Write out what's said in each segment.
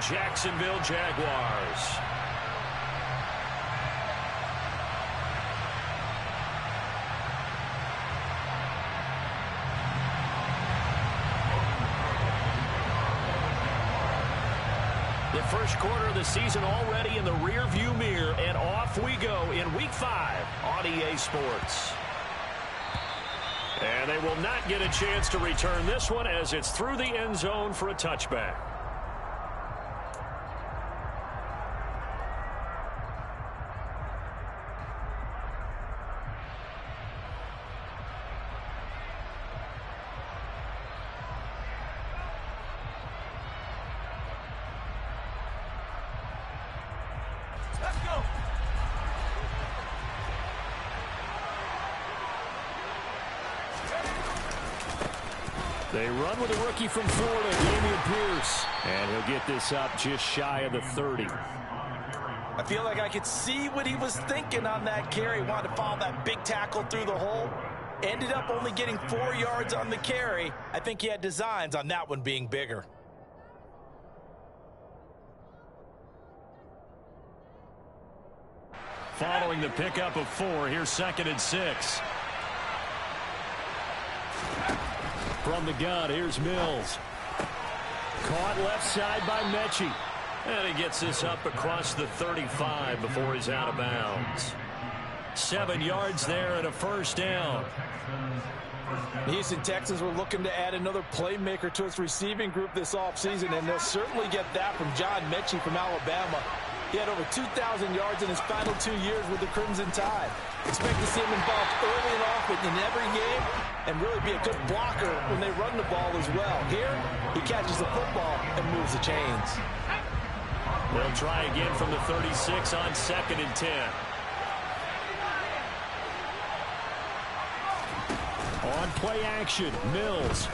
Jacksonville Jaguars. The first quarter of the season already in the rearview mirror, and off we go in Week 5 on EA Sports. And they will not get a chance to return this one as it's through the end zone for a touchback. They run with a rookie from Florida, Dameon Pierce. And he'll get this up just shy of the 30. I feel like I could see what he was thinking on that carry. Wanted to follow that big tackle through the hole. Ended up only getting 4 yards on the carry. I think he had designs on that one being bigger. Following the pickup of 4, here's 2nd and 6. From the gun, here's Mills. Caught left side by Mechie. And he gets this up across the 35 before he's out of bounds. 7 yards there and a first down. The Houston Texans were looking to add another playmaker to its receiving group this offseason, and they'll certainly get that from John Mechie from Alabama. He had over 2,000 yards in his final 2 years with the Crimson Tide. Expect to see him involved early and often in every game and really be a good blocker when they run the ball as well. Here, he catches the football and moves the chains. They'll try again from the 36 on 2nd and 10. On play action, Mills.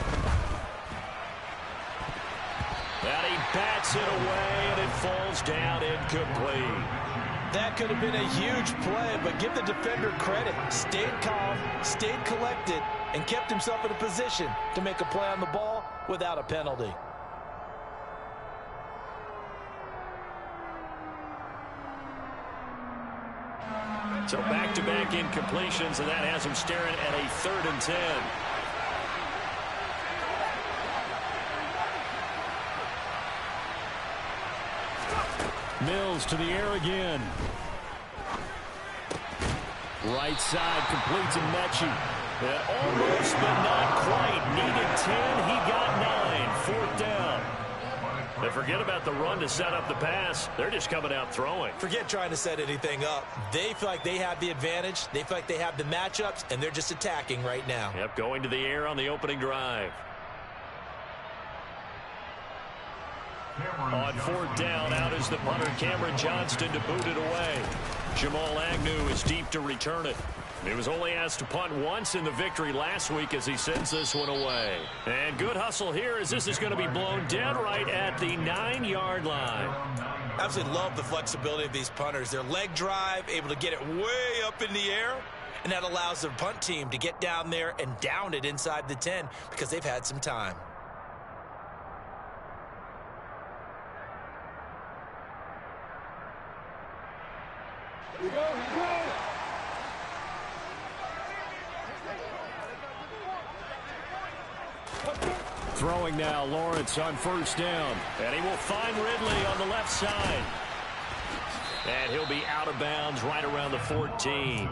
And he bats it away, and it falls down incomplete. That could have been a huge play, but give the defender credit. Stayed calm, stayed collected, and kept himself in a position to make a play on the ball without a penalty. So back-to-back incompletions, and that has him staring at a 3rd and 10. Mills to the air again. Right side completes a Mechie. And almost, but not quite. Needed 10, he got 9. 4th down. And forget about the run to set up the pass. They're just coming out throwing. Forget trying to set anything up. They feel like they have the advantage. They feel like they have the matchups, and they're just attacking right now. Yep, going to the air on the opening drive. On 4th down, out is the punter, Cameron Johnston, to boot it away. Jamal Agnew is deep to return it. He was only asked to punt once in the victory last week as he sends this one away. And good hustle here as this is going to be blown dead right at the 9-yard line. Absolutely love the flexibility of these punters. Their leg drive, able to get it way up in the air, and that allows their punt team to get down there and down it inside the 10 because they've had some time. Here we go, here we go. Throwing now, Lawrence on 1st down. And he will find Ridley on the left side. And he'll be out of bounds right around the 14.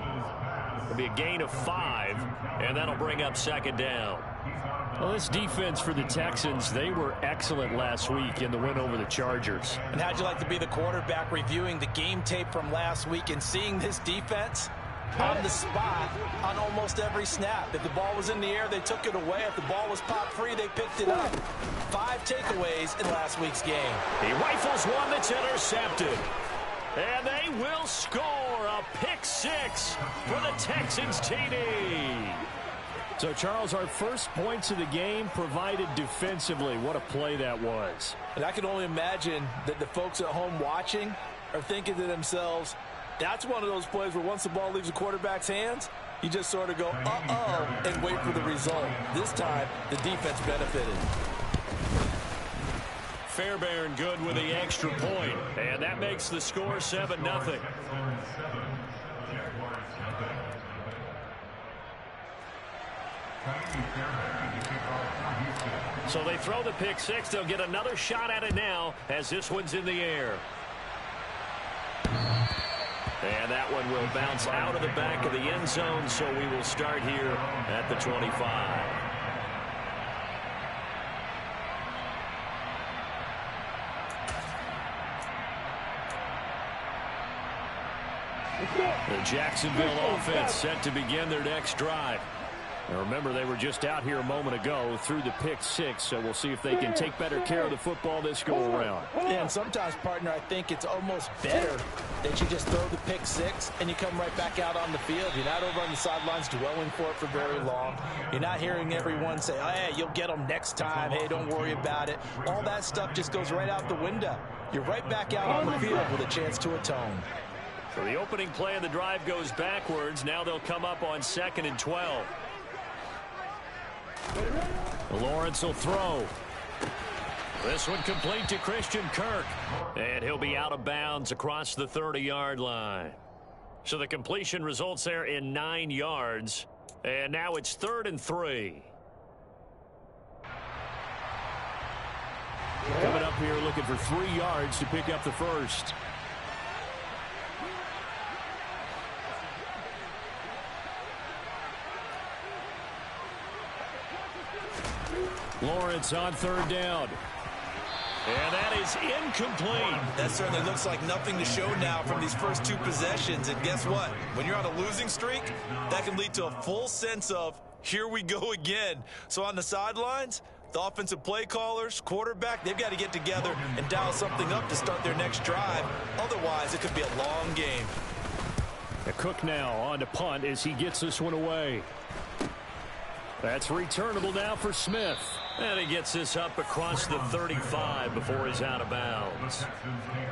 It'll be a gain of 5, and that'll bring up 2nd down. Well, this defense for the Texans, they were excellent last week in the win over the Chargers. And how'd you like to be the quarterback reviewing the game tape from last week and seeing this defense on the spot on almost every snap? If the ball was in the air, they took it away. If the ball was popped free, they picked it up. 5 takeaways in last week's game. He rifles one that's intercepted. And they will score a pick 6 for the Texans TD. So, Charles, our first points of the game provided defensively. What a play that was. And I can only imagine that the folks at home watching are thinking to themselves, that's one of those plays where once the ball leaves the quarterback's hands, you just sort of go, uh-oh, and wait for the result. This time, the defense benefited. Fairbairn good with the extra point. And that makes the score 7-0. So they throw the pick six. They'll get another shot at it now as this one's in the air. And that one will bounce out of the back of the end zone, so we will start here at the 25. The Jacksonville offense set to begin their next drive. Now remember, they were just out here a moment ago through the pick six, so we'll see if they can take better care of the football this go-around. Yeah, and sometimes, partner, I think it's almost better that you just throw the pick six and you come right back out on the field. You're not over on the sidelines dwelling for it for very long. You're not hearing everyone say, oh, hey, you'll get them next time. Hey, don't worry about it. All that stuff just goes right out the window. You're right back out on the field with a chance to atone. So the opening play of the drive goes backwards. Now they'll come up on 2nd and 12. Lawrence will throw. This one complete to Christian Kirk. And he'll be out of bounds across the 30-yard line. So the completion results there in 9 yards. And now it's 3rd and 3. Coming up here looking for 3 yards to pick up the first. Lawrence on 3rd down. And that is incomplete. That certainly looks like nothing to show now from these first 2 possessions. And guess what? When you're on a losing streak, that can lead to a full sense of, here we go again. So on the sidelines, the offensive play callers, quarterback, they've got to get together and dial something up to start their next drive. Otherwise, it could be a long game. Cook now on to punt as he gets this one away. That's returnable now for Smith. And he gets this up across the 35 before he's out of bounds.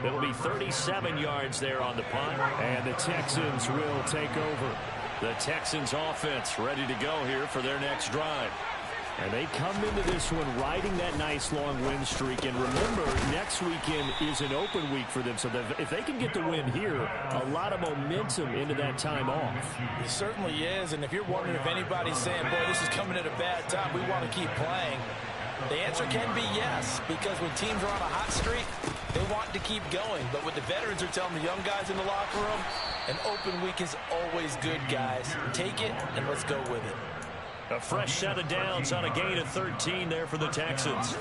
It'll be 37 yards there on the punt. And the Texans will take over. The Texans offense ready to go here for their next drive. And they come into this one riding that nice long win streak. And remember, next weekend is an open week for them. So if they can get the win here, a lot of momentum into that time off. It certainly is. And if you're wondering if anybody's saying, boy, this is coming at a bad time, we want to keep playing, the answer can be yes. Because when teams are on a hot streak, they want to keep going. But what the veterans are telling the young guys in the locker room, an open week is always good, guys. Take it and let's go with it. A fresh set of downs on a gain of 13 there for the Texans.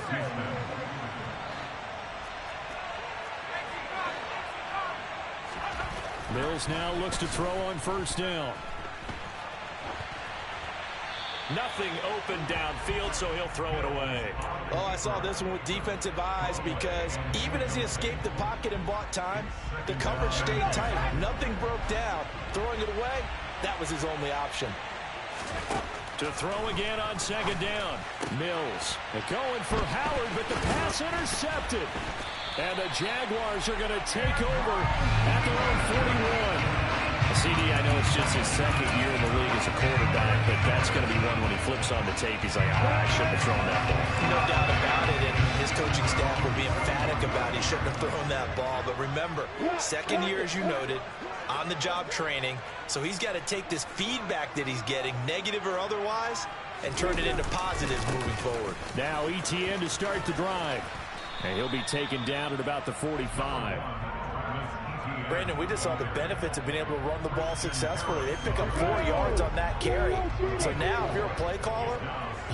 Mills now looks to throw on 1st down. Nothing open downfield, so he'll throw it away. Oh, I saw this one with defensive eyes because even as he escaped the pocket and bought time, the coverage stayed tight. Nothing broke down. Throwing it away, that was his only option. To throw again on 2nd down. Mills going for Howard, but the pass intercepted. And the Jaguars are going to take over at their own 41. CD, I know it's just his 2nd year in the league as a quarterback, but that's going to be one when he flips on the tape. He's like, I shouldn't have thrown that ball. No doubt about it, and his coaching staff will be emphatic about he shouldn't have thrown that ball. But remember, 2nd year, as you noted, on-the-job training, so he's got to take this feedback that he's getting, negative or otherwise, and turn it into positives moving forward. Now ETN to start the drive, and he'll be taken down at about the 45. Brandon, we just saw the benefits of being able to run the ball successfully. They pick up 4 yards on that carry. So now, if you're a play caller,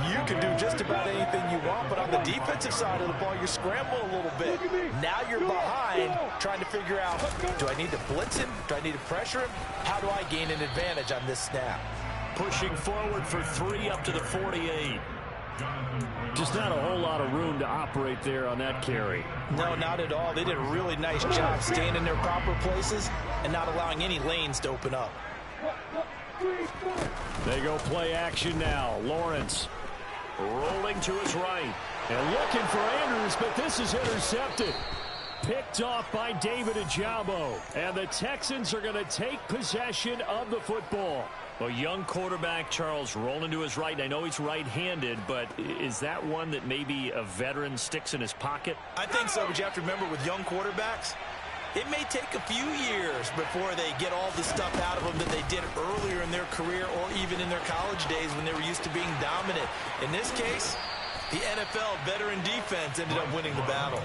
you can do just about anything you want. But on the defensive side of the ball, you're scrambling a little bit. Now you're behind, trying to figure out, do I need to blitz him? Do I need to pressure him? How do I gain an advantage on this snap? Pushing forward for 3 up to the 48. Just not a whole lot of room to operate there on that carry. No, not at all. They did a really nice job staying in their proper places and not allowing any lanes to open up. They go play action now. Lawrence rolling to his right and looking for Andrews, but this is intercepted. Picked off by David Ojabo. And the Texans are going to take possession of the football. Well, young quarterback Charles rolling to his right. And I know he's right-handed, but is that one that maybe a veteran sticks in his pocket? I think so, but you have to remember with young quarterbacks, it may take a few years before they get all the stuff out of them that they did earlier in their career or even in their college days when they were used to being dominant. In this case, the NFL veteran defense ended up winning the battle.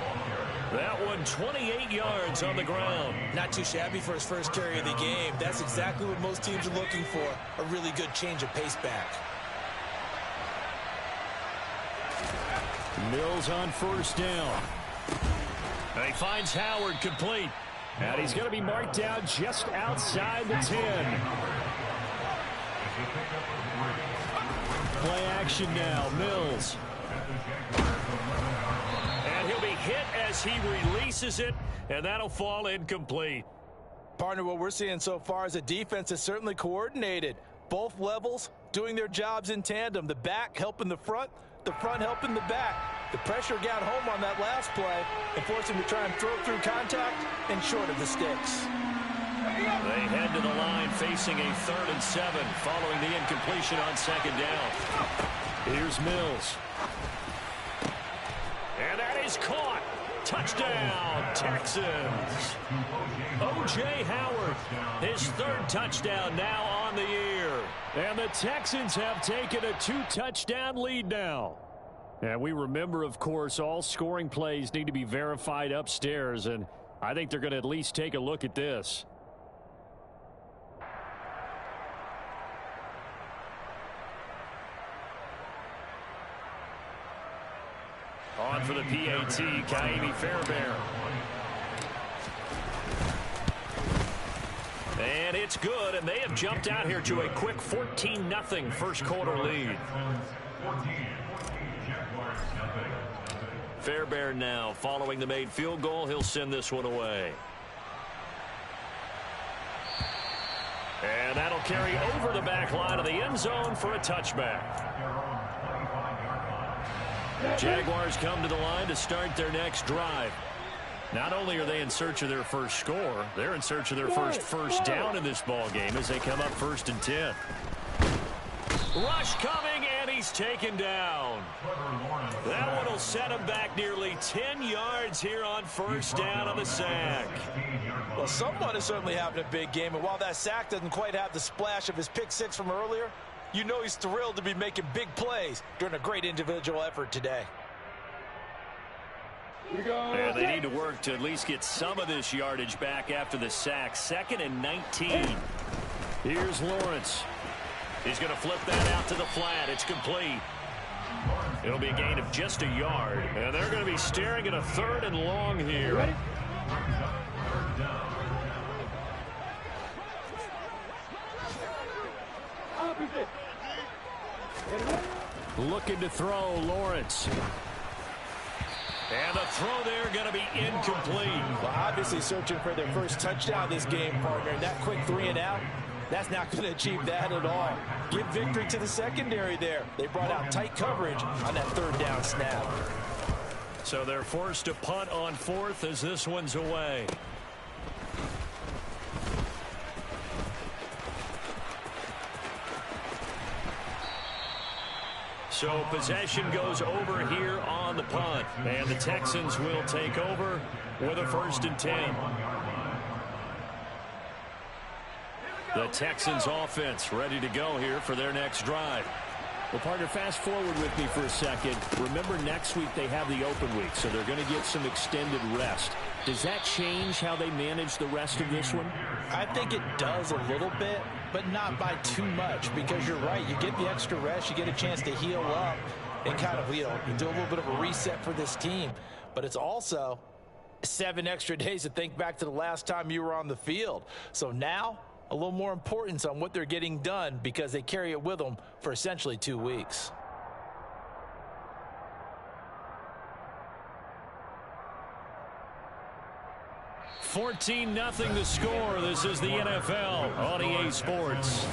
That one 28 yards on the ground. Not too shabby for his first carry of the game. That's exactly what most teams are looking for, a really good change of pace back. Mills on first down. And he finds Howard complete. And he's going to be marked down just outside the 10. Play action now, Mills. And he'll be hit as he releases it, and that'll fall incomplete. Partner, what we're seeing so far is the defense is certainly coordinated. Both levels doing their jobs in tandem. The back helping the front helping the back. The pressure got home on that last play and forced him to try and throw through contact and short of the sticks. They head to the line facing a 3rd and 7 following the incompletion on 2nd down. Here's Mills. And that is caught. Touchdown, Texans. O.J. Howard, his 3rd touchdown now on the year. And the Texans have taken a 2-touchdown lead now. And we remember, of course, all scoring plays need to be verified upstairs, and I think they're going to at least take a look at this. On for the PAT, Kaimi Fairbairn. And it's good, and they have jumped out here to a quick 14-0 first quarter lead. Fairbairn now following the made field goal. He'll send this one away. And that'll carry over the back line of the end zone for a touchback. Jaguars come to the line to start their next drive. Not only are they in search of their first score, they're in search of their first down in this ball game as they come up 1st and 10. Rush coming, and he's taken down. That one will set him back nearly 10 yards here on 1st down on the sack. Well, someone is certainly having a big game, and while that sack doesn't quite have the splash of his pick six from earlier, you know he's thrilled to be making big plays during a great individual effort today. And they need to work to at least get some of this yardage back after the sack. 2nd and 19. Here's Lawrence. He's going to flip that out to the flat. It's complete. It'll be a gain of just a yard. And they're going to be staring at a 3rd and long here. Looking to throw, Lawrence. And the throw there going to be incomplete. Well, obviously searching for their first touchdown this game, partner. That quick 3 and out, that's not going to achieve that at all. Give victory to the secondary there. They brought out tight coverage on that 3rd down snap. So they're forced to punt on 4th as this one's away. So possession goes over here on the punt. And the Texans will take over with a 1st and 10. The Texans offense ready to go here for their next drive. Well, partner, fast forward with me for a second. Remember, next week they have the open week, so they're going to get some extended rest. Does that change how they manage the rest of this one? I think it does a little bit, but not by too much, because you're right. You get the extra rest. You get a chance to heal up and kind of, you do a little bit of a reset for this team. But it's also 7 extra days to think back to the last time you were on the field. So now, a little more importance on what they're getting done because they carry it with them for essentially 2 weeks. $14-0 the score. This is the NFL on EA Sports.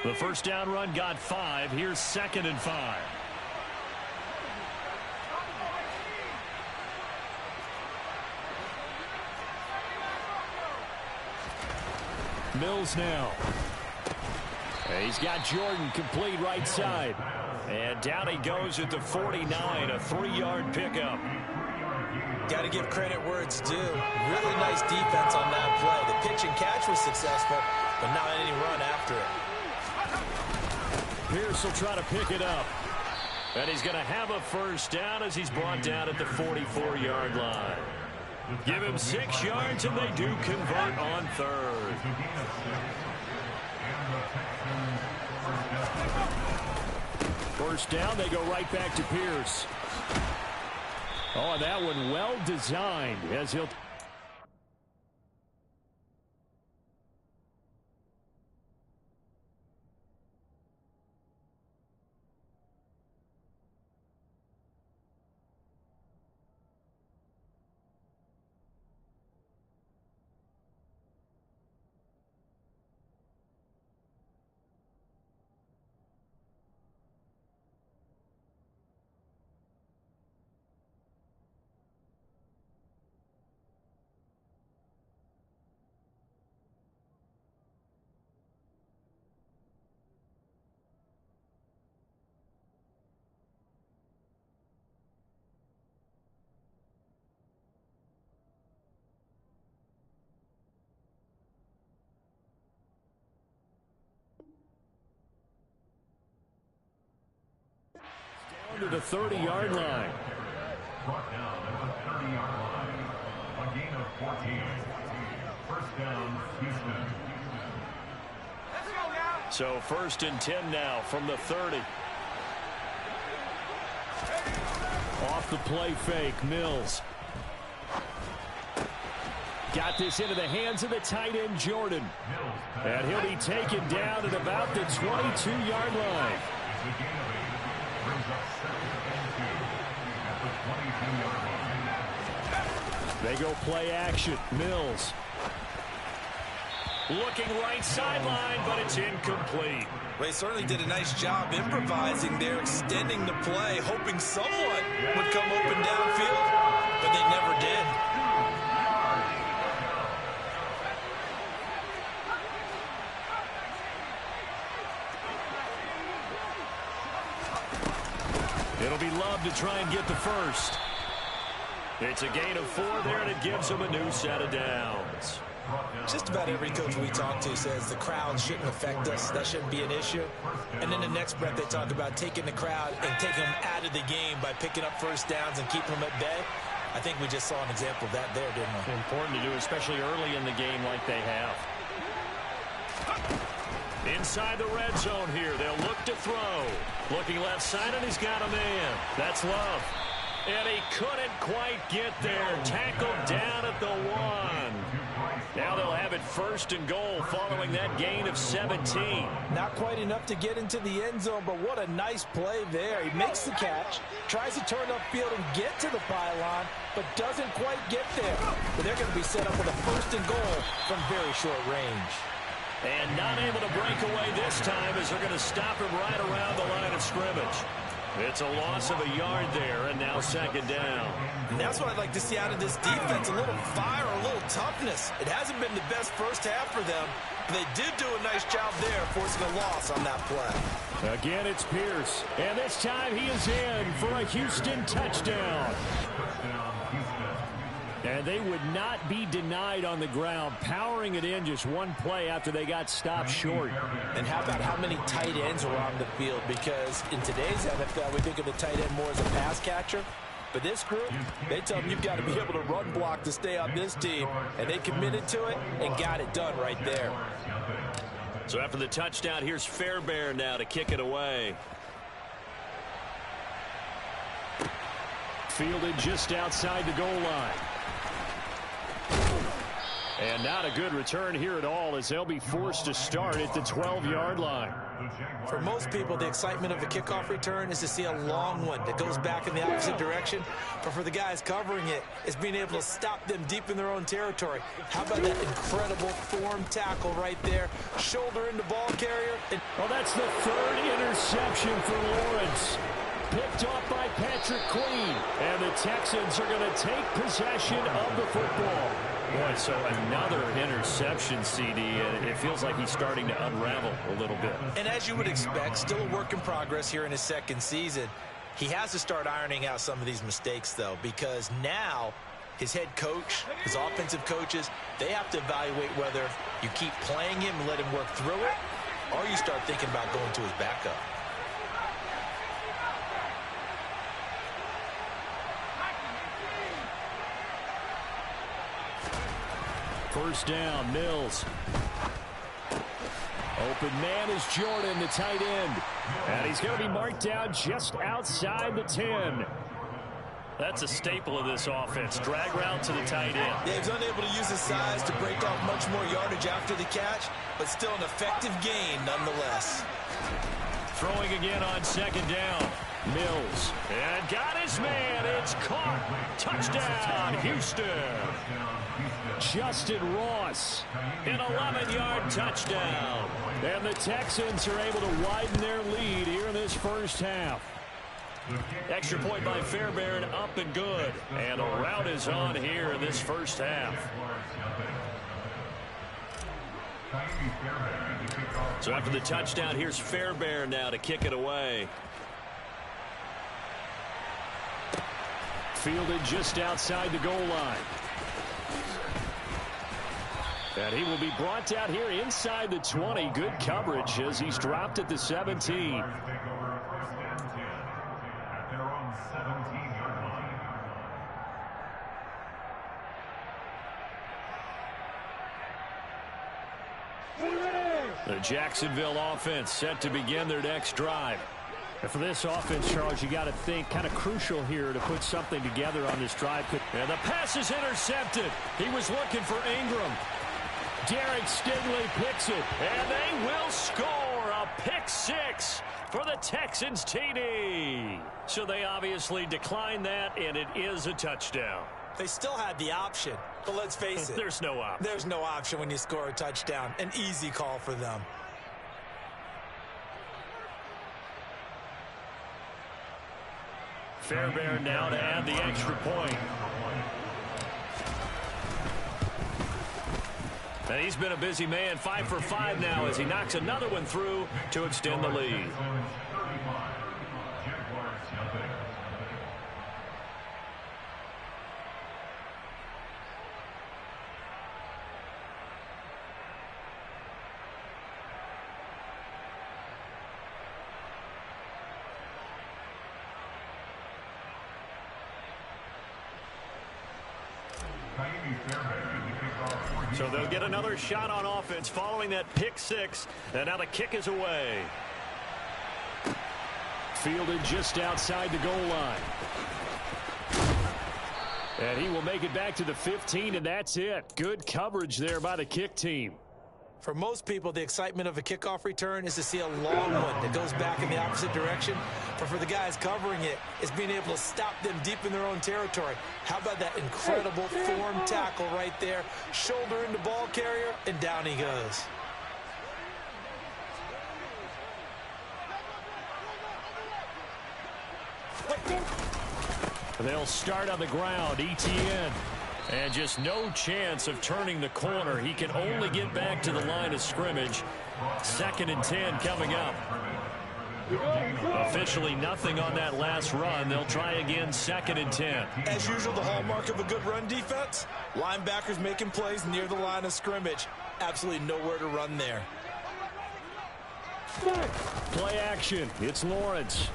The first down run got 5. Here's 2nd and 5. Mills now. He's got Jordan complete right side. And down he goes at the 49, a 3-yard pickup. Got to give credit where it's due. Really nice defense on that play. The pitch and catch was successful, but not any run after it. Pierce will try to pick it up. And he's going to have a first down as he's brought down at the 44-yard line. Give him 6 yards, and they do convert on 3rd. First down, they go right back to Pierce. Oh, and that one well designed as he'll... to the 30-yard line. Brought down at the 30-yard line. A gain of 14. First down, Houston. So 1st and 10 now from the 30. Off the play fake, Mills. Got this into the hands of the tight end, Jordan. And he'll be taken down at about the 22-yard line. They go play action. Mills. Looking right sideline, but it's incomplete. Well, he certainly did a nice job improvising there, extending the play, hoping someone would come open downfield, but they never did. It'll be Love to try and get the first. It's a gain of 4 there, and it gives them a new set of downs. Just about every coach we talk to says the crowd shouldn't affect us. That shouldn't be an issue. And then the next breath they talk about taking the crowd and taking them out of the game by picking up first downs and keeping them at bay. I think we just saw an example of that there, didn't we? Important to do, especially early in the game like they have. Inside the red zone here. They'll look to throw. Looking left side, and he's got a man. That's Love. And he couldn't quite get there. Tackled down at the 1. Now they'll have it 1st and goal following that gain of 17. Not quite enough to get into the end zone, but what a nice play there. He makes the catch, tries to turn upfield and get to the pylon, but doesn't quite get there. But they're going to be set up with a 1st and goal from very short range. And not able to break away this time as they're going to stop him right around the line of scrimmage. It's a loss of a yard there, and now 2nd down. And that's what I'd like to see out of this defense, a little fire, a little toughness. It hasn't been the best first half for them, but they did do a nice job there forcing a loss on that play. Again, it's Pierce, and this time he is in for a Houston touchdown. And they would not be denied on the ground, powering it in just one play after they got stopped short. And how about how many tight ends are on the field? Because in today's NFL, we think of the tight end more as a pass catcher. But this group, they tell them you've got to be able to run block to stay on this team. And they committed to it and got it done right there. So after the touchdown, here's Fairbairn now to kick it away. Fielded just outside the goal line. And not a good return here at all, as they'll be forced to start at the 12-yard line. For most people, the excitement of a kickoff return is to see a long one that goes back in the opposite direction. But for the guys covering it, it's being able to stop them deep in their own territory. How about that incredible form tackle right there? Shoulder into ball carrier. Well, that's the third interception for Lawrence. Picked off by Patrick Queen. And the Texans are going to take possession of the football. Boy, so another interception, CD. It feels like he's starting to unravel a little bit. And as you would expect, still a work in progress here in his second season. He has to start ironing out some of these mistakes, though, because now his head coach, his offensive coaches, they have to evaluate whether you keep playing him and let him work through it, or you start thinking about going to his backup. First down, Mills. Open man is Jordan, the tight end. And he's going to be marked down just outside the 10. That's a staple of this offense. Drag route to the tight end. Yeah, he's unable to use his size to break off much more yardage after the catch, but still an effective gain nonetheless. Throwing again on second down. Mills. And got his man. It's caught. Touchdown, Houston. Justin Ross. An 11-yard touchdown. And the Texans are able to widen their lead here in this first half. Extra point by Fairbairn, up and good. And a route is on here in this first half. So after the touchdown, here's Fairbairn now to kick it away. Fielded just outside the goal line. And he will be brought down here inside the 20. Good coverage as he's dropped at the 17. The Jacksonville offense set to begin their next drive. And for this offense, Charles, you got to think kind of crucial here to put something together on this drive. And the pass is intercepted. He was looking for Ingram. Derek Stingley picks it, and they will score a pick six for the Texans TD. So they obviously declined that, and it is a touchdown. They still had the option, but let's face it. There's no option. There's no option when you score a touchdown. An easy call for them. Fairbairn now to add the extra point. And he's been a busy man, 5 for 5 now as he knocks another one through to extend the lead. So they'll get another shot on offense following that pick six. And now the kick is away. Fielded just outside the goal line. And he will make it back to the 15, and that's it. Good coverage there by the kick team. For most people, the excitement of a kickoff return is to see a long one that goes back in the opposite direction. But for the guys covering it, it's being able to stop them deep in their own territory. How about that incredible form tackle right there? Shoulder into ball carrier, and down he goes. They'll start on the ground. ETN. And just no chance of turning the corner. He can only get back to the line of scrimmage. 2nd and 10 coming up. Officially nothing on that last run. They'll try again 2nd and 10. As usual, the hallmark of a good run defense, linebackers making plays near the line of scrimmage. Absolutely nowhere to run there. Play action. It's Lawrence.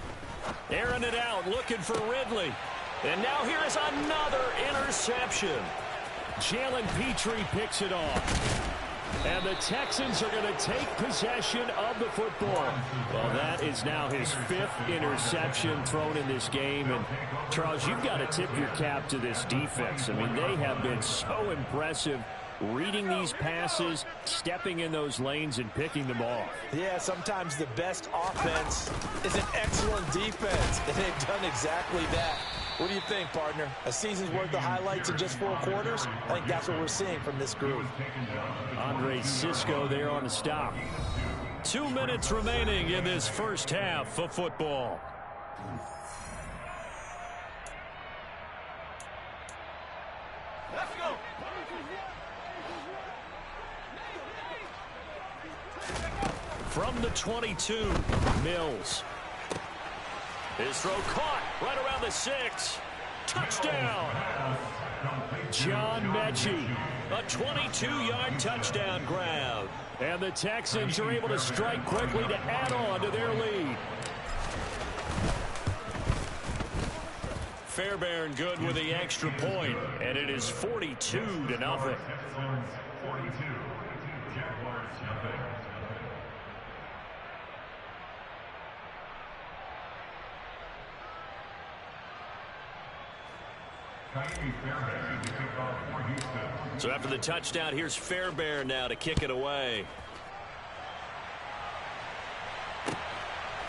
Airing it out, looking for Ridley. And now here is another interception. Jalen Petrie picks it off. And the Texans are going to take possession of the football. Well, that is now his 5th interception thrown in this game. And, Charles, you've got to tip your cap to this defense. I mean, they have been so impressive reading these passes, stepping in those lanes, and picking them off. Yeah, sometimes the best offense is an excellent defense, and they've done exactly that. What do you think, partner? A season's worth of highlights in just 4 quarters? I think that's what we're seeing from this group. Andre Cisco there on the stop. 2 minutes remaining in this first half of football. Let's go. From the 22, Mills. His throw caught right around the 6. Touchdown. John Mechie. A 22-yard touchdown grab. And the Texans are able to strike quickly to add on to their lead. Fairbairn good with the extra point, and it is 42-0. So after the touchdown, here's Fairbairn now to kick it away.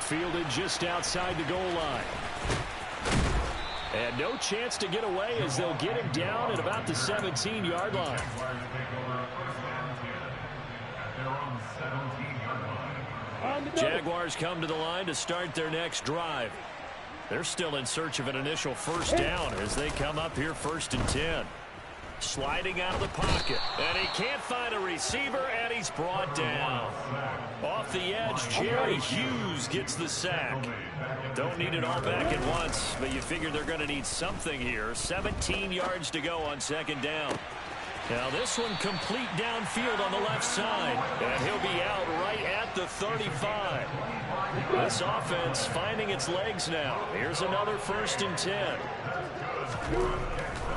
Fielded just outside the goal line. And no chance to get away as they'll get him down at about the 17-yard line. Jaguars come to the line to start their next drive. They're still in search of an initial first down as they come up here 1st and 10. Sliding out of the pocket. And he can't find a receiver, and he's brought down. Off the edge, Jerry Hughes gets the sack. Don't need it all back at once, but you figure they're going to need something here. 17 yards to go on 2nd down. Now this one complete downfield on the left side, and he'll be out right at the 35. This offense finding its legs now. Here's another 1st and 10.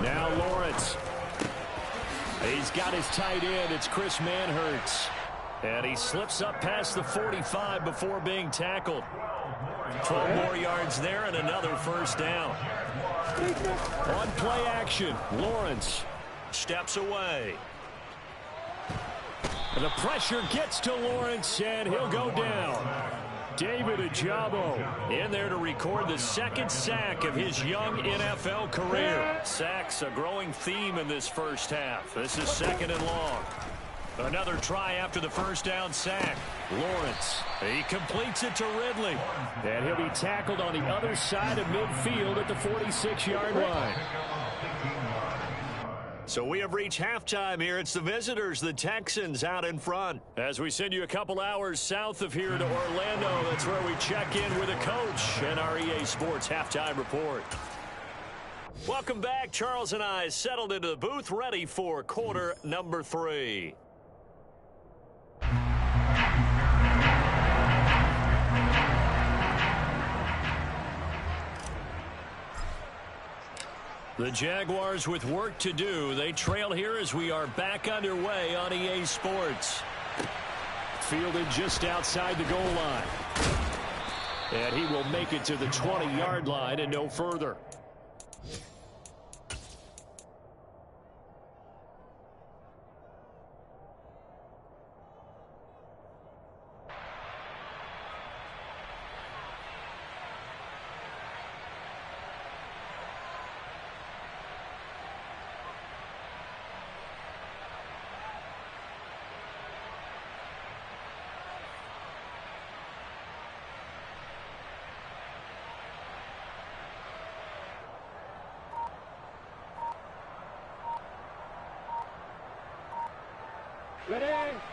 Now Lawrence. He's got his tight end. It's Chris Manhertz. And he slips up past the 45 before being tackled. 12 more yards there and another 1st down. On play action, Lawrence steps away. And the pressure gets to Lawrence, and he'll go down. David Ajabo in there to record the 2nd sack of his young NFL career. Sacks a growing theme in this first half. This is 2nd and long. Another try after the 1st down sack. Lawrence, he completes it to Ridley. And he'll be tackled on the other side of midfield at the 46-yard line. So we have reached halftime here. It's the visitors, the Texans, out in front. As we send you a couple hours south of here to Orlando, that's where we check in with a coach and our EA Sports halftime report. Welcome back. Charles and I settled into the booth, ready for quarter number 3. The Jaguars with work to do. They trail here as we are back underway on EA Sports. Fielded just outside the goal line. And he will make it to the 20-yard line and no further.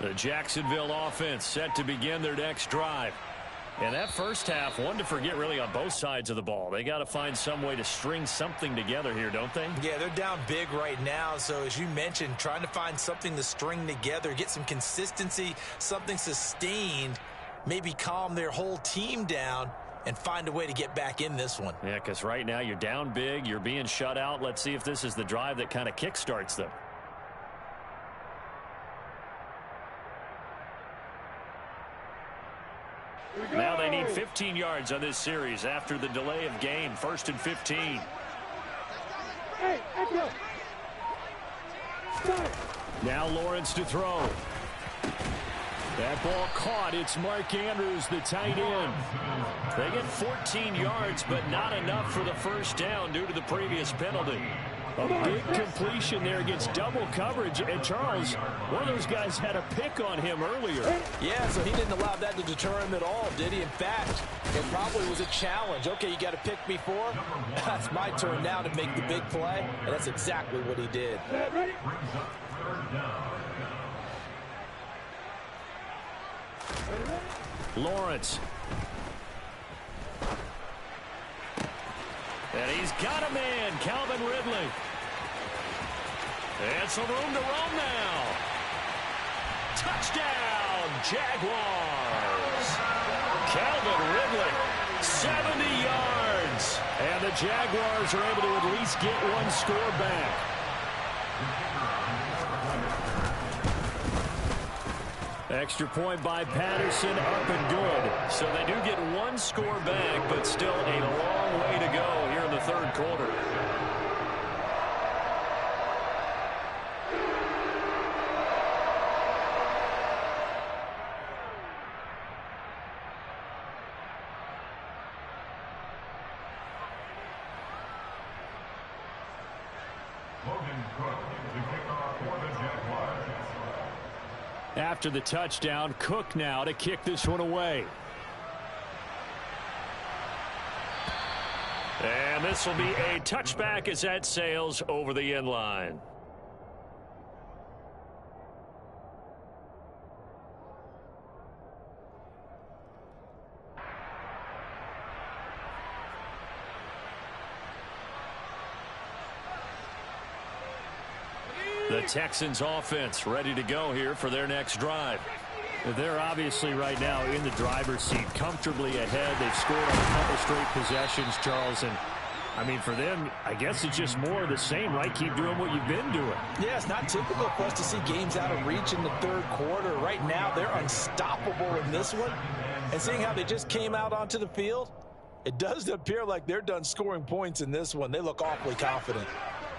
The Jacksonville offense set to begin their next drive. And that first half, one to forget really on both sides of the ball. They got to find some way to string something together here, don't they? Yeah, they're down big right now. So as you mentioned, trying to find something to string together, get some consistency, something sustained, maybe calm their whole team down and find a way to get back in this one. Yeah, because right now you're down big, you're being shut out. Let's see if this is the drive that kind of kickstarts them. Now they need 15 yards on this series after the delay of game. 1st and 15. Hey, Echo. Start. Now Lawrence to throw. That ball caught. It's Mark Andrews, the tight end. They get 14 yards, but not enough for the first down due to the previous penalty. A big completion there against double coverage. And Charles, one of those guys had a pick on him earlier. Yeah, so he didn't allow that to deter him at all, did he? In fact, it probably was a challenge. Okay, you got to pick me for? That's my turn now to make the big play, and that's exactly what he did. Lawrence. And he's got a man, Calvin Ridley. And some room to roam now. Touchdown, Jaguars. Calvin Ridley, 70 yards. And the Jaguars are able to at least get one score back. Extra point by Patterson, up and good. So they do get one score back, but still a long way to go here in the third quarter. After the touchdown, Cook now to kick this one away. And this will be a touchback as that sails over the end line. The Texans offense ready to go here for their next drive. They're obviously right now in the driver's seat, comfortably ahead. They've scored on a couple straight possessions, Charles. And, I mean, for them, I guess it's just more of the same, right? Keep doing what you've been doing. Yeah, it's not typical for us to see games out of reach in the third quarter. Right now, they're unstoppable in this one. And seeing how they just came out onto the field, it does appear like they're done scoring points in this one. They look awfully confident.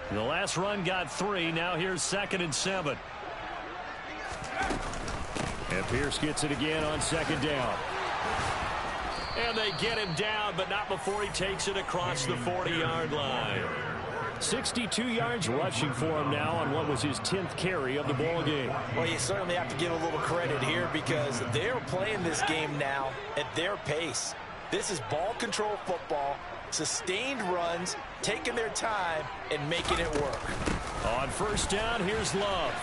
The last run got 3. Now here's 2nd and 7. And Pierce gets it again on 2nd down. And they get him down, but not before he takes it across the 40-yard line. 62 yards rushing for him now on what was his 10th carry of the ball game. Well, you certainly have to give a little credit here because they're playing this game now at their pace. This is ball control football. Sustained runs, taking their time, and making it work. On 1st down, here's Love.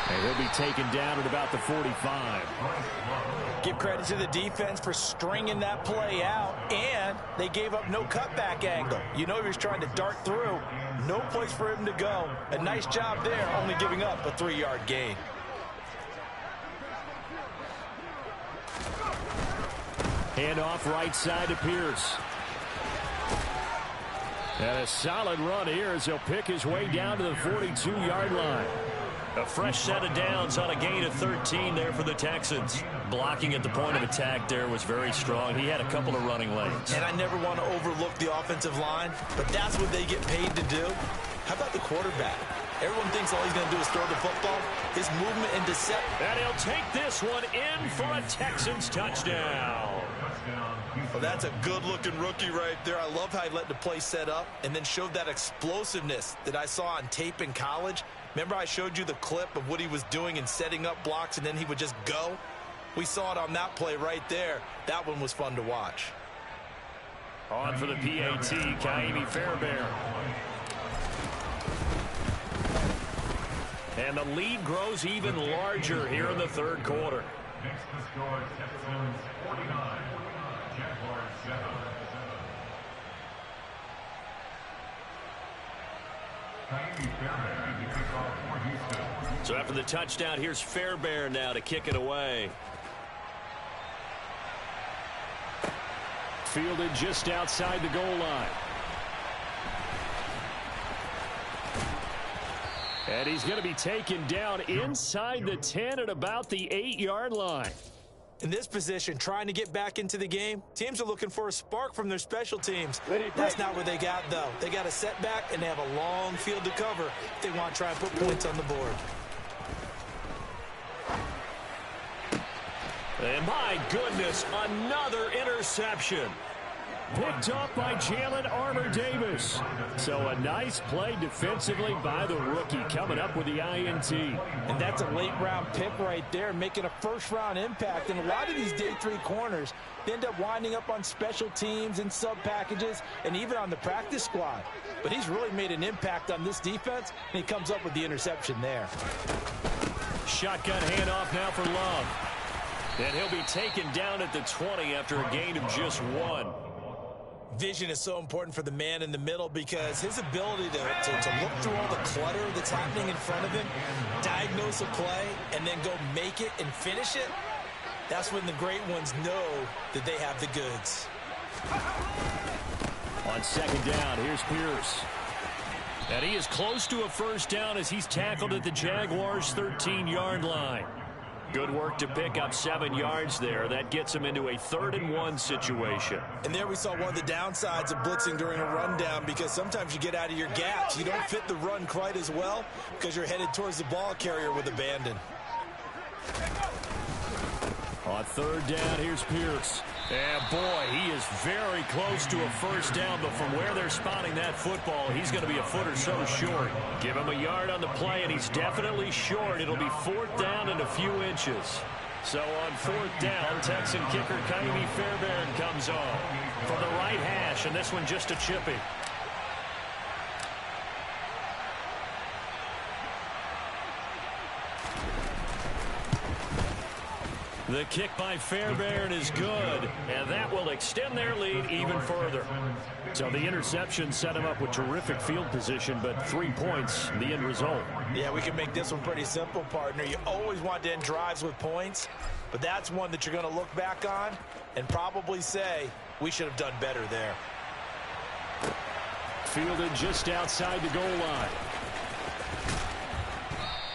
And he'll be taken down at about the 45. Give credit to the defense for stringing that play out, and they gave up no cutback angle. You know he was trying to dart through. No place for him to go. A nice job there, only giving up a 3-yard gain. Hand off right side to Pierce. And a solid run here as he'll pick his way down to the 42-yard line. A fresh set of downs on a gain of 13 there for the Texans. Blocking at the point of attack there was very strong. He had a couple of running lanes. And I never want to overlook the offensive line, but that's what they get paid to do. How about the quarterback? Everyone thinks all he's going to do is throw the football. His movement and deception. And he'll take this one in for a Texans touchdown. Well, that's a good-looking rookie right there. I love how he let the play set up and then showed that explosiveness that I saw on tape in college. Remember I showed you the clip of what he was doing and setting up blocks, and then he would just go? We saw it on that play right there. That one was fun to watch. On for the PAT, Kaimi Fairbairn. And the lead grows even larger here in the third quarter. Next to score, Texans 49, Jaguars 7. So after the touchdown, here's Fairbairn now to kick it away. Fielded just outside the goal line. And he's going to be taken down inside the 10 at about the 8-yard line. In this position, trying to get back into the game, teams are looking for a spark from their special teams. That's not what they got, though. They got a setback, and they have a long field to cover if they want to try and put points on the board. And my goodness, another interception. Picked up by Jalen Armour-Davis. So a nice play defensively by the rookie, coming up with the INT. And that's a late-round pick right there, making a first-round impact. And a lot of these day 3 corners, they end up winding up on special teams and sub-packages and even on the practice squad. But he's really made an impact on this defense, and he comes up with the interception there. Shotgun handoff now for Love. And he'll be taken down at the 20 after a gain of just 1. Vision is so important for the man in the middle because his ability to look through all the clutter that's happening in front of him, diagnose a play, and then go make it and finish it, that's when the great ones know that they have the goods. On second down, here's Pierce. And he is close to a first down as he's tackled at the Jaguars' 13-yard line. Good work to pick up 7 yards there. That gets him into a 3rd-and-1 situation. And there we saw one of the downsides of blitzing during a rundown because sometimes you get out of your gaps. You don't fit the run quite as well because you're headed towards the ball carrier with abandon. On 3rd down, here's Pierce. And boy, he is very close to a first down, but from where they're spotting that football, he's going to be a foot or so short. Give him a yard on the play, and he's definitely short. It'll be 4th down and a few inches. So on 4th down, Texan kicker Kaimi Fairbairn comes on from the right hash, and this one just a chippy. The kick by Fairbairn is good, and that will extend their lead even further. So the interception set him up with terrific field position, but 3 points, the end result. Yeah, we can make this one pretty simple, partner. You always want to end drives with points, but that's one that you're going to look back on and probably say, we should have done better there. Fielded just outside the goal line.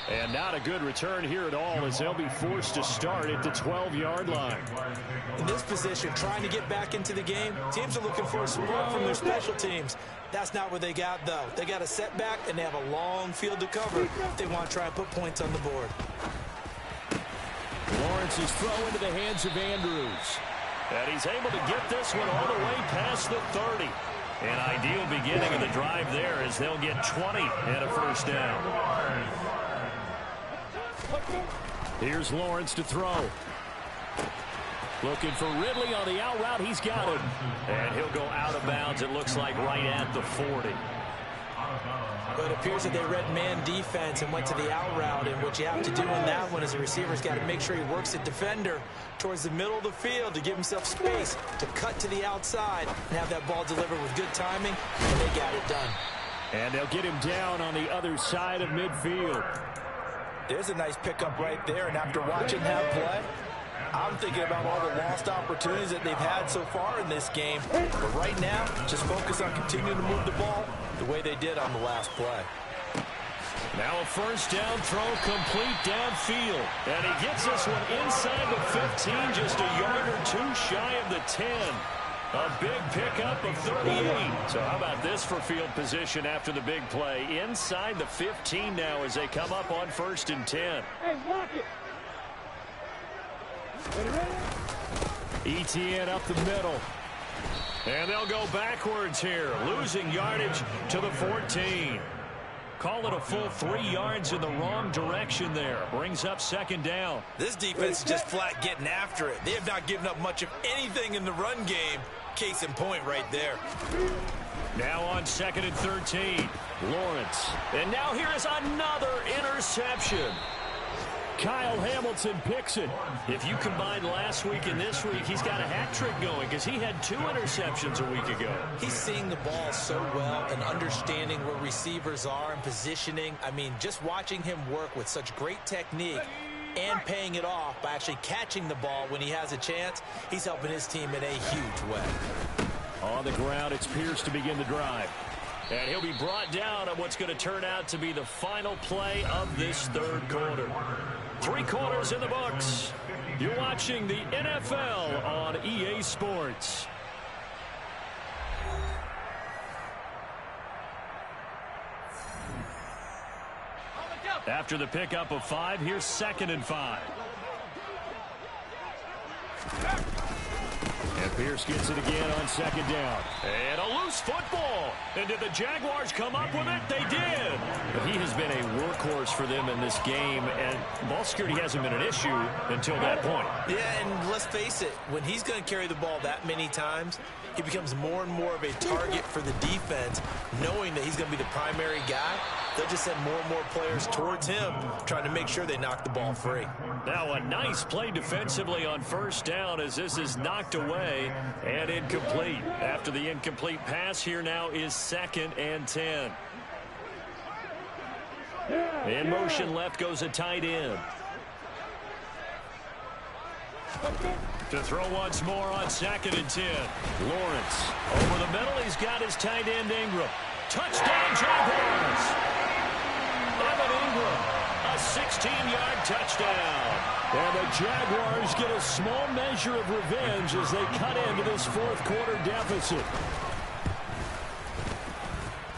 And not a good return here at all as they'll be forced to start at the 12-yard line. In this position, trying to get back into the game, teams are looking for a spark from their special teams. That's not what they got, though. They got a setback, and they have a long field to cover if they want to try and put points on the board. Lawrence's throw into the hands of Andrews. And he's able to get this one all the way past the 30. An ideal beginning of the drive there as they'll get 20 and a first down. Here's Lawrence to throw. Looking for Ridley on the out route. He's got him. And he'll go out of bounds, it looks like, right at the 40. But it appears that they read man defense and went to the out route. And what you have to do in that one as a receiver's got to make sure he works the defender towards the middle of the field to give himself space to cut to the outside and have that ball delivered with good timing. And they got it done. And they'll get him down on the other side of midfield. There's a nice pickup right there, and after watching that play, I'm thinking about all the lost opportunities that they've had so far in this game. But right now, just focus on continuing to move the ball the way they did on the last play. Now a first down throw complete downfield. And he gets this one inside the 15, just a yard or two shy of the 10. A big pickup of 38. So how about this for field position after the big play? Inside the 15 now as they come up on 1st and 10. Hey, lock it. ETN up the middle. And they'll go backwards here, losing yardage to the 14. Call it a full 3 yards in the wrong direction there. Brings up 2nd down. This defense is just flat getting after it. They have not given up much of anything in the run game. Case in point right there. Now on 2nd and 13. Lawrence. And now here is another interception. Kyle Hamilton picks it. If you combine last week and this week, he's got a hat trick going because he had 2 interceptions a week ago. He's seeing the ball so well and understanding where receivers are and positioning. I mean, just watching him work with such great technique and paying it off by actually catching the ball when he has a chance, he's helping his team in a huge way. On the ground, it's Pierce to begin the drive. And he'll be brought down on what's going to turn out to be the final play of this 3rd quarter. 3 quarters in the books. You're watching the NFL on EA Sports. After the pickup of 5, here's 2nd and 5. And Pierce gets it again on 2nd down. And a loose football. And did the Jaguars come up with it? They did. But he has been a workhorse for them in this game, and ball security hasn't been an issue until that point. Yeah, and let's face it, when he's going to carry the ball that many times, he becomes more and more of a target for the defense, knowing that he's going to be the primary guy. They'll just send more and more players towards him, trying to make sure they knock the ball free. Now a nice play defensively on 1st down as this is knocked away and incomplete. After the incomplete pass, here now is 2nd and 10. In motion left goes a tight end. To throw once more on 2nd and 10. Lawrence over the middle. He's got his tight end Ingram. Touchdown Jaguars. Ingram, a 16-yard touchdown. And the Jaguars get a small measure of revenge as they cut into this 4th quarter deficit.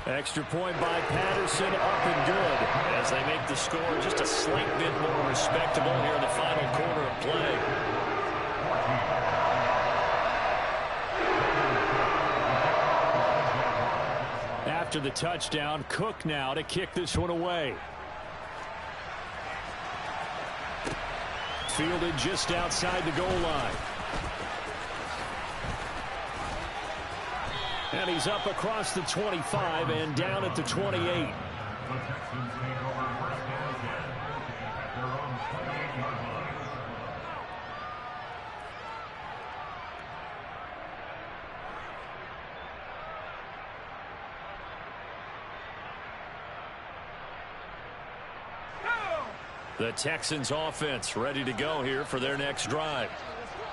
Extra point by Patterson, up and good as they make the score just a slight bit more respectable here in the final quarter of play. After the touchdown, Cook now to kick this one away. Fielded just outside the goal line. And he's up across the 25 and down at the 28. The Texans take over 1st and 10 at their own 28-yard line. The Texans offense ready to go here for their next drive.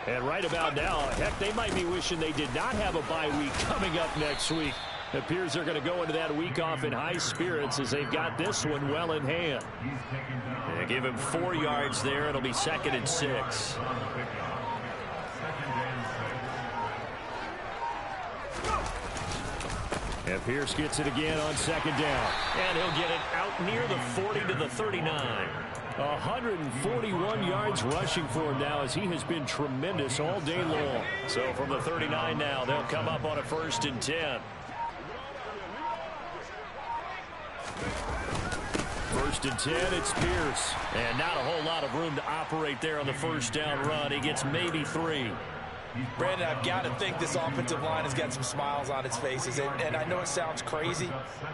And right about now, heck, they might be wishing they did not have a bye week coming up next week. It appears they're going to go into that week off in high spirits as they've got this one well in hand. They give him 4 yards there. It'll be 2nd and 6. And Pierce gets it again on 2nd down. And he'll get it out near the 40 to the 39. 141 yards rushing for him now as he has been tremendous all day long. So from the 39 now, they'll come up on a 1st and 10. 1st and 10, it's Pierce. And not a whole lot of room to operate there on the 1st down run. He gets maybe 3. Brandon, I've got to think this offensive line has got some smiles on its faces. And I know it sounds crazy,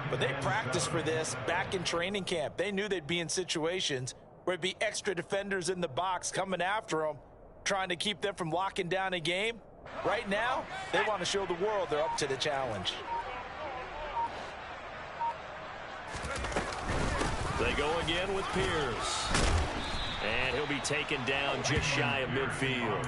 but they practiced for this back in training camp. They knew they'd be in situations where it'd be extra defenders in the box coming after them, trying to keep them from locking down a game. Right now, they want to show the world they're up to the challenge. They go again with Pierce. And he'll be taken down just shy of midfield.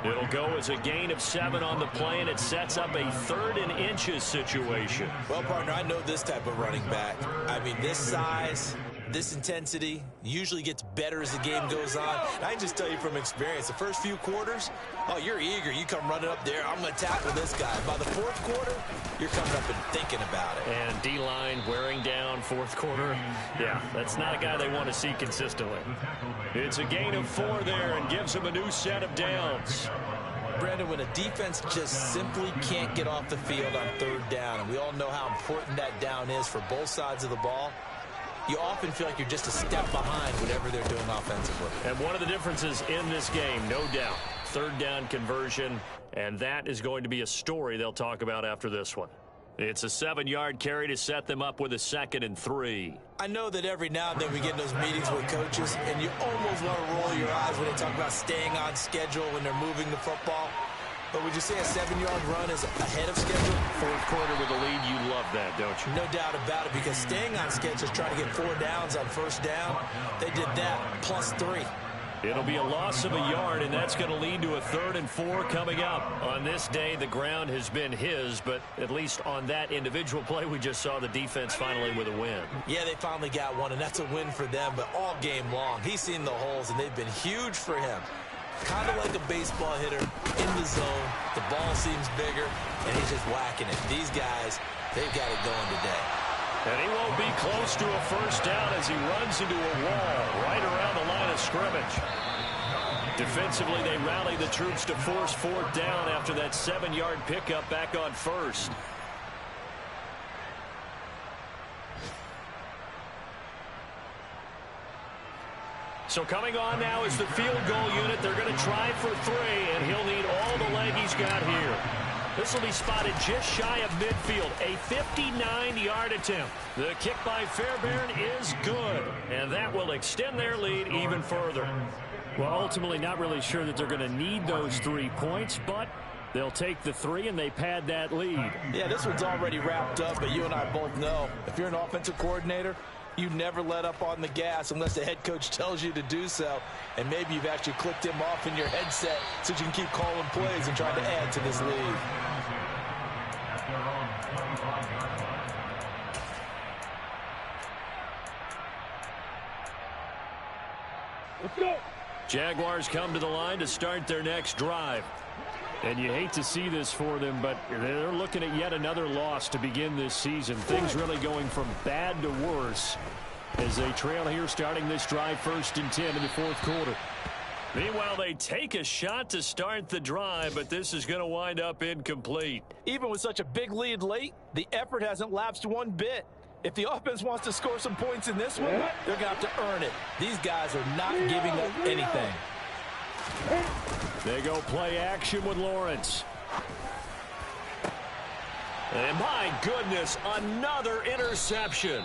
It'll go as a gain of 7 on the play, and it sets up a 3rd and inches situation. Well, partner, I know this type of running back. I mean, this size, this intensity usually gets better as the game goes on. And I can just tell you from experience, the first few quarters, oh, you're eager. You come running up there, I'm going to tackle this guy. By the 4th quarter, you're coming up and thinking about it. And D-line wearing down 4th quarter. Yeah, that's not a guy they want to see consistently. It's a gain of 4 there and gives them a new set of downs. Brandon, when a defense just simply can't get off the field on 3rd down, and we all know how important that down is for both sides of the ball, you often feel like you're just a step behind whatever they're doing offensively. And one of the differences in this game, no doubt, 3rd down conversion, and that is going to be a story they'll talk about after this one. It's a 7-yard carry to set them up with a 2nd and 3. I know that every now and then we get in those meetings with coaches, and you almost want to roll your eyes when they talk about staying on schedule when they're moving the football. But would you say a 7-yard run is ahead of schedule? 4th quarter with a lead, you love that, don't you? No doubt about it, because staying on schedule is trying to get 4 downs on 1st down. They did that, plus 3. It'll be a loss of a yard, and that's going to lead to a 3rd and 4 coming up. On this day, the ground has been his, but at least on that individual play, we just saw the defense finally with a win. Yeah, they finally got one, and that's a win for them, but all game long, he's seen the holes, and they've been huge for him. Kind of like a baseball hitter in the zone. The ball seems bigger, and he's just whacking it. These guys, they've got it going today. And he won't be close to a first down as he runs into a wall right around the line of scrimmage. Defensively, they rally the troops to force fourth down after that 7-yard pickup back on first. So coming on now is the field goal unit. They're going to try for 3, and he'll need all the leg he's got here. This will be spotted just shy of midfield, a 59-yard attempt. The kick by Fairbairn is good, and that will extend their lead even further. Well, ultimately not really sure that they're going to need those 3 points, but they'll take the 3 and they pad that lead. Yeah, this one's already wrapped up, but you and I both know if you're an offensive coordinator, you never let up on the gas unless the head coach tells you to do so. And maybe you've actually clicked him off in your headset so you can keep calling plays and trying to add to this lead. Let's go. Jaguars come to the line to start their next drive. And you hate to see this for them, but they're looking at yet another loss to begin this season. Things really going from bad to worse as they trail here starting this drive 1st and 10 in the 4th quarter. Meanwhile, they take a shot to start the drive, but this is going to wind up incomplete. Even with such a big lead late, the effort hasn't lapsed one bit. If the offense wants to score some points in this one, they're going to have to earn it. These guys are not giving up anything. They go play action with Lawrence. And my goodness, another interception.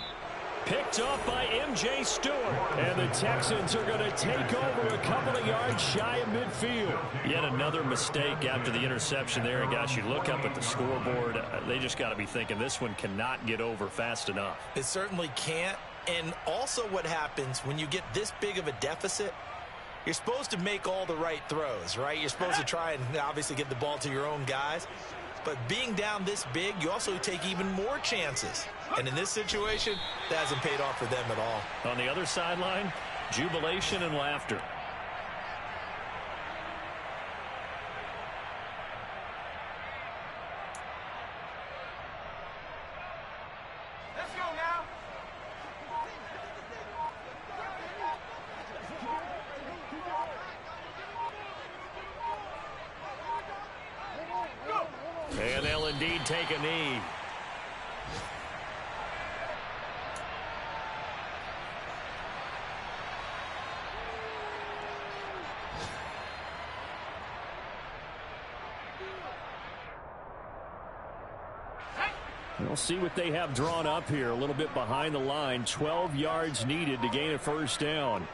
Picked up by M.J. Stewart. And the Texans are going to take over a couple of yards shy of midfield. Yet another mistake after the interception there. And gosh, you look up at the scoreboard, they just got to be thinking this one cannot get over fast enough. It certainly can't. And also what happens when you get this big of a deficit, you're supposed to make all the right throws, right? You're supposed to try and obviously get the ball to your own guys. But being down this big, you also take even more chances. And in this situation, that hasn't paid off for them at all. On the other sideline, jubilation and laughter. Let's go now. And they'll indeed take a knee. We'll see what they have drawn up here. A little bit behind the line. 12 yards needed to gain a first down.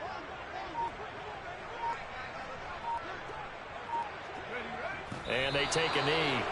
And they take a knee.